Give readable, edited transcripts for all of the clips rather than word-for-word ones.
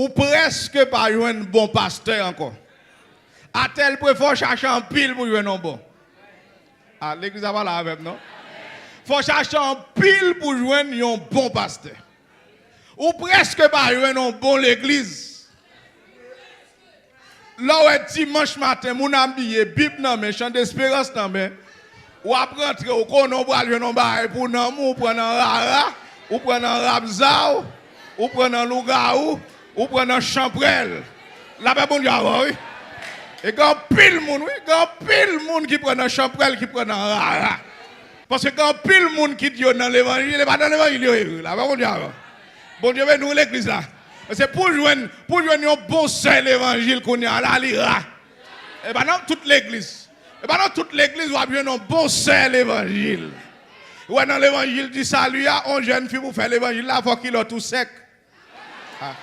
ou presque pas un bon pasteur encore. À tel point, il faut chercher un pile pour jouer non bon. Ah, l'église va là avec non? Il faut chercher un pile pour jouer un bon pasteur. Ou presque pas jouer non bon l'église. Là où est dimanche matin, mon ami, Bible non mais chant d'espérance non mais, ou après rentrer au konon pour aller non bail pour non ou prendre un rara, ou prendre un rabzao, ou prendre un lougaou, ou prendre un champrel. Là-bas bon Dieu oui. Et quand pile monde, oui, quand pile monde qui prend un champrel, qui prend un rara. Parce que quand pile monde qui dit dans l'évangile, il n'est pas dans l'évangile là, bon Dieu. Bon Dieu, nous l'église là. C'est pour jouer un bon seul l'évangile qu'on a là, l'ira. Et bien dans toute l'église. Et bien dans toute l'église, on a bien un bon seul l'évangile. Ouais, dans l'évangile du salut, il y a une jeune fille pour faire l'évangile là, il faut qu'il soit tout sec. Ah.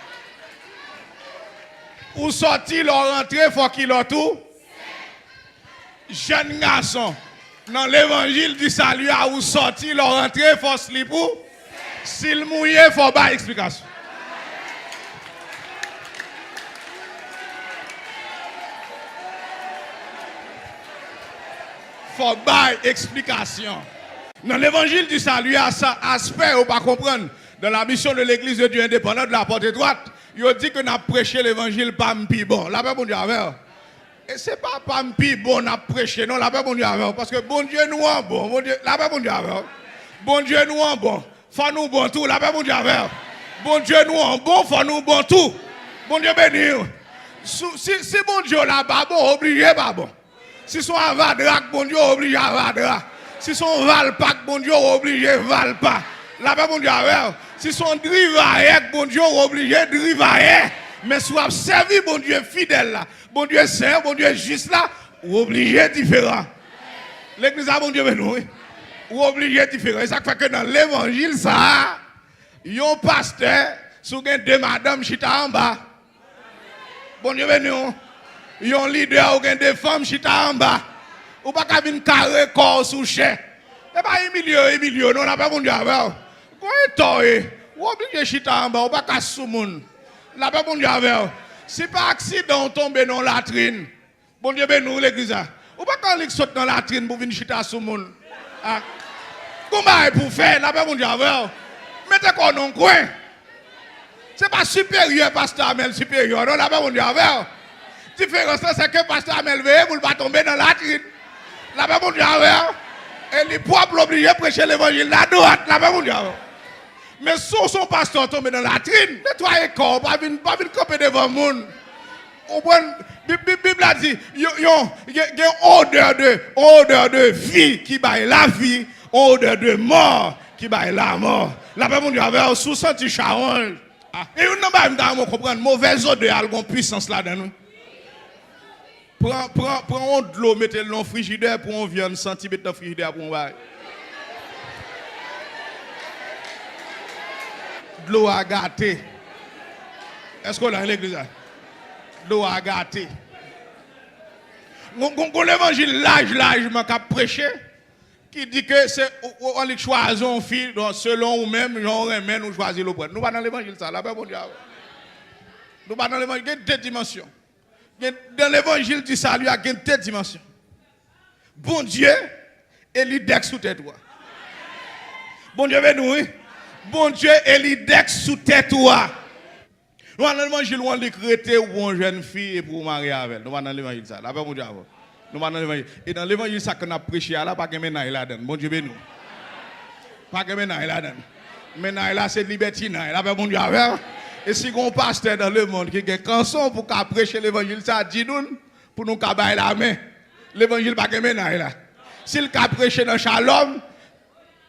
Ou sortir, leur rentrer, il faut qu'il soit tout sec. Jeune garçon, dans l'évangile du salut, ou sortir, leur rentrer, il faut se libre. S'il mouille, il faut pas explication. Faut pas explication. Dans l'évangile du salut, il y a ça aspect, on pas comprendre. Dans la mission de l'église de Dieu indépendante de la porte étroite, il dit que nous avons prêché l'évangile pas m'pi bon. La paix bon Dieu avec. Et c'est pas m'pi bon n'a prêché non, la paix bon Dieu avec parce que bon Dieu nous en bon, bon Dieu, la paix bon Dieu avec. Bon Dieu nous en bon. Faut nous bon tout, la paix bon Dieu avec. Bon Dieu nous en bon, faut nous bon tout. Bon Dieu béni. Si bon Dieu là-bas bon obligé pas bon. Si son avadrak, bon Dieu, obligé à avadrak. Si son valpak, bon Dieu, obligé valpak. Là-bas, bon Dieu, si son drivaïek, bon Dieu, obligé drivaïek. Mais si vous servi, bon Dieu, fidèle là, bon Dieu, saint, bon Dieu, juste là, ou obligé différent. L'église a bon Dieu, nous, ou obligé différent. Et ça fait que dans l'évangile, ça, yon pasteur, sous deux madame chita en bas. Bon Dieu, nous. Yon leader ou gen des femmes chita en bas. Ou pas qu'à venir carré corps sous chè. Et pas Emilio, non, n'a pas bon Dieu avec. Quoi est toi? Ou obligé chita en bas, ou pas qu'à sous moun. N'a pas bon Dieu avec. Si pas accident tombe dans la latrine. Bon Dieu ben nous l'église. Ou pas quand il saute dans la latrine pour venir chita sous moun. Ah. Comment pour faire? N'a pas bon Dieu avec. Mettez quoi dans coin. C'est pas supérieur pasteur Amel supérieur, non, n'a pas bon Dieu avec. La différence, c'est que pasteur Amel veille pour ne pas tomber dans la latrine. La même monde et les propres obligés de prêcher l'évangile la droite, la même monde. Mais si son pasteur tombe dans la latrine, nettoyez le corps, pas venir camper devant le monde. La Bible a dit, il y a une odeur de vie qui baille la vie, odeur de mort qui baille la mort. La même monde sous senti charon. Et on n'a pas comprendre mauvaise odeur, elle a une puissance là-dedans. Prends de l'eau, mettez-le dans le frigidaire pour on vienne sentir mettre dans le frigidaire pour on va. De l'eau à gâter. Est-ce qu'on a l'église là? De l'eau à gâter. On l'évangile largement qu'a prêché qui dit que c'est on choisit une fille selon ou même on remet nous choisir le prêtre. Nous pas dans l'évangile ça là-bas bon Dieu. Nous pas dans l'évangile, il y a deux dimensions. Dans l'évangile du salut, il y a deux dimensions. Bon Dieu et l'index sous tête. Bon Dieu, nous, bon Dieu et l'index sous tête. Nous, dans l'évangile, on l'écrété ou une jeune fille et pour marier avec elle. Nous, dans l'évangile, ça. Là, bon Dieu. Nous, dans l'évangile. Et dans l'évangile, ça qu'on a prêché, là, pas que maintenant, il a donné. Bon Dieu, nous. Pas que maintenant, il a donné. Maintenant, là, c'est libertinage. Là, bon Dieu. Et si on pasteur dans le monde qui a un canson pour prêcher l'évangile, ça dit nous, pour nous cabailler la main. L'évangile pas que maintenant là. S'il a prêché dans Shalom,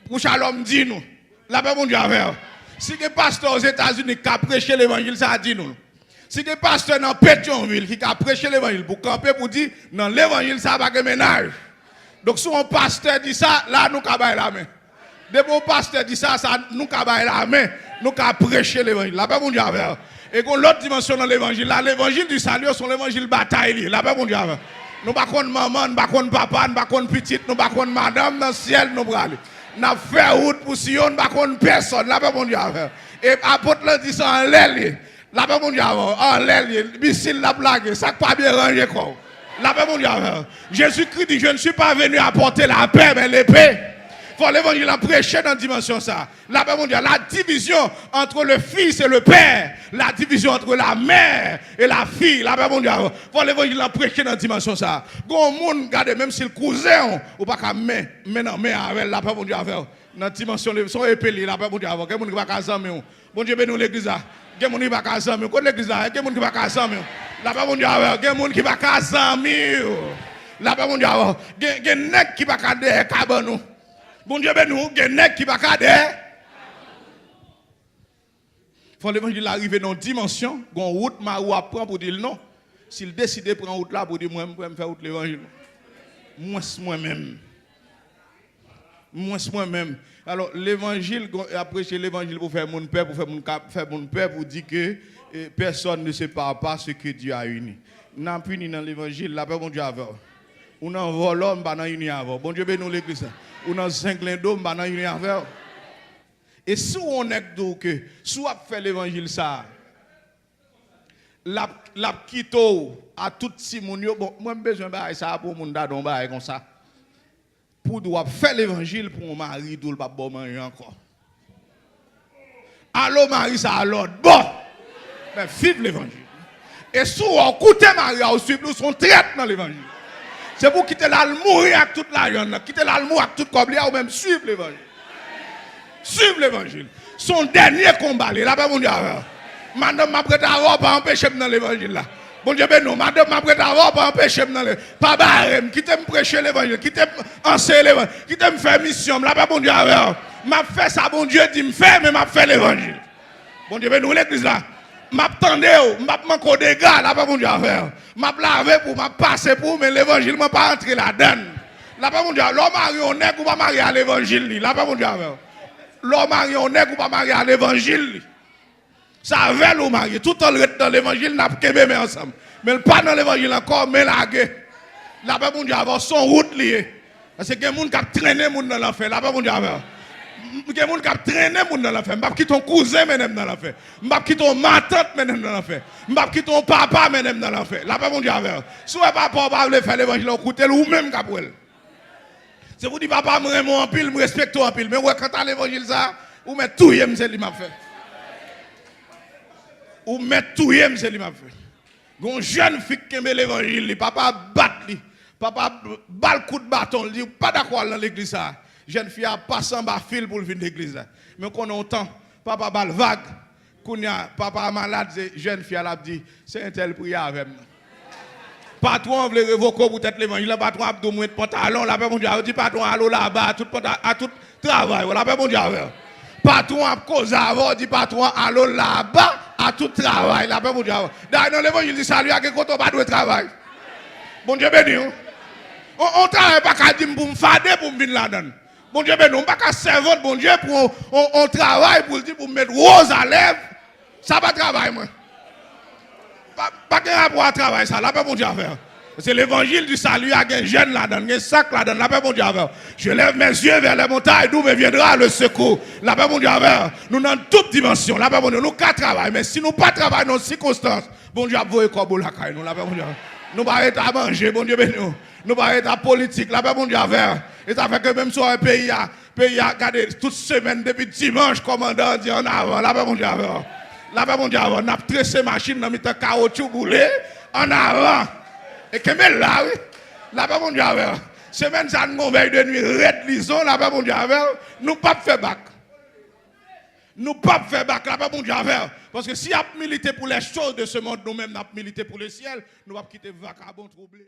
pour Shalom dit nous. La paix mon Dieu avec. Si un pasteur aux États-Unis qui a prêché l'évangile, ça dit nous. Si un pasteur dans Pétionville qui a prêché l'évangile pour camper pour dire dans l'évangile ça pas que ménage. Donc si un pasteur dit ça, là nous cabailler la main. Dès que le pasteur dit ça, nous cabailler la main. Nous avons prêché l'évangile. La paix, mon Dieu. Et qu'on l'autre dimension dans l'évangile. Là, l'évangile du salut, c'est l'évangile bataille. La paix, mon Dieu. Nous ne sommes pas maman, nous ne sommes pas papa, nous ne sommes pas petite, nous ne sommes pas madame dans le ciel. Nous avons fait route pour Sion, nous ne sommes pas personne. La paix, mon Dieu. Et apôtre dit ça en l'aile. La paix mon Dieu, en l'air, missile la blague, ça pas bien rangé quoi. La paix mon Dieu. Jésus-Christ dit, je ne suis pas venu apporter la paix, mais l'épée. Il faut l'évangile en prêcher dans la dimension ça. La paix mon Dieu, la division entre le fils et le père, la division entre la mère et la fille, la paix mon Dieu. Il faut l'évangile en prêcher dans la dimension ça. Quand monde regarde même si le cousin ou pas qu'à mais avec la paix mon Dieu dans la dimension de son épée la paix mon Dieu. Quelqu'un qui va casser bon Dieu bénit l'église là. Quelqu'un qui va casser quoi l'église là, quelqu'un qui va casser la paix mon Dieu. Quelqu'un qui va casser la paix mon Dieu. Quelqu'un qui va casser cabanou. Bon Dieu, ben nous, il y a un nègre qui va cader. Il faut l'évangile arriver dans une dimension, une route, Marou apprend pour dire non. S'il décide de prendre route là pour dire moi, je vais faire route l'évangile. Moi-même. Moi-même. Alors, l'évangile, après c'est l'évangile pour faire mon père, pour dire que personne ne sépare pas ce que Dieu a uni. Nous avons puni dans l'évangile, la paix, bon Dieu, avant. On a volé, on a uni avant. Bon Dieu, ben nous l'église. On a 5 lindons, on a uni avant. Et si on est que, si on fait l'évangile, ça, la quito à tout si mon yo, bon, moi j'ai besoin de ça pour mon dadon comme ça. Pour doit faire l'évangile pour mon mari, tout le pas bon manger encore. Allô, Marie, ça à l'autre. Bon, mais vive l'évangile. Et si on écoute Marie, on suit, nous sommes traîtres dans l'évangile. C'est pour quitter l'amour avec toute la jeune, quitter l'amour avec toute la ou même suivre l'évangile. Suivre l'évangile. Son dernier combat, là, bon Dieu. Madame m'a prêté à robe, pas empêcher dans l'évangile là. Bon Dieu, ben non, madame m'a prêté à robe, pas empêcher dans l'évangile. Pas barème, qui t'aime prêcher l'évangile, qui t'aime enseigner l'évangile, qui t'aime faire mission, là, bon Dieu. M'a fait ça, bon Dieu dit me faire, mais m'a fait l'évangile. Bon Dieu, ben nous, l'église là. M'attendais, m'a manqué des gars, là, bon Dieu. M'a lavé pour, m'a passé pour, mais l'évangile m'a pas entré là-dedans. Là, bon Dieu, l'homme marié, on est ou pas marié à l'évangile, là, bon Dieu. L'homme marié, on est ou pas marié à l'évangile. Ça avait le marié. Tout en reste dans l'évangile, n'a pas mais ensemble. Mais pas dans l'évangile encore, mais lagué. Là-bas, mon Dieu, avoir son route liée. Parce que il y a des gens qui ont traîné dans l'enfer. Là-bas, mon Dieu, il y a des gens qui ont traîné dans l'enfer. Je ne vais pas quitter ton cousin, même dans l'enfer. Je ne vais pas quitter ma tante, même dans l'enfer. Je ne vais pas quitter ton papa, même dans l'enfer. Là-bas, mon Dieu, si vous papa va faire l'évangile, écoutez ou même Gabriel. Si vous dites, papa, je m'aime en pile, je respecte en pile. Mais quand tu as l'évangile, ça, vous mettez tout, c'est ce qu'il m'a fait. Ou mettre tout yem c'est lui m'a fait. Gon jeune fille qui aime l'évangile, papa bat li, papa bal coup de bâton, il dit pas d'accord dans l'église ça. Jeune fille a passé en bas fil pour venir l'église. Mais qu'on a temps, papa bal vague, kounya papa malade, jeune fille a dit c'est un tel prière avec moi. Patron veut révoquer pour être l'évangile, patron a de mettre pantalon, la paix mon Dieu, dit patron allô là-bas, à tout travail, la paix mon Dieu. Patron a cause avant, dit patron allô là-bas. À tout travail, la paix, mon Dieu. Dans l'évangile du salut, à quel côté on va de travail. Bon Dieu béni. On travaille pas qu'à dire pour me fader pour me venir là-dedans. Bon Dieu béni. On ne pas qu'à servir, bon Dieu, pour on travaille pour dire pour mettre rose à lèvres. Ça va travailler, moi. Pas qu'un rapport à travail, ça. La paix, mon Dieu, faire. C'est l'évangile du salut, à un jeune là-dedans, un sac là-dedans, la paix, mon Dieu. Je lève mes yeux vers les montagnes, d'où me viendra le secours. La paix, mon Dieu. Nous dans toute dimension, la paix, mon Dieu. Nous qu'à travailler, mais si nous pas travailler dans ces circonstances, bon Dieu, vous comme la caille, nous, la paix, mon Dieu. Nous pas être à manger, bon Dieu, nous. Nous pas être à politique, la paix, mon Dieu. Et ça fait que même sur un pays, regardez, toute semaine, depuis dimanche, commandant dit en avant, la paix, mon Dieu. La paix, mon Dieu. On a tressé machine, dans le caoutchouc boulé, en avant. Et que mais là, oui, là-bas, mon Dieu, semaine, ça nous veille de nuit, red lison, là-bas, mon Dieu, nous pas faire bac. Nous pas faire bac, là-bas, mon Dieu, parce que si on a milité pour les choses de ce monde, nous-mêmes, nous avons milité pour le ciel, nous ne pouvons pas quitter vagabond troublé.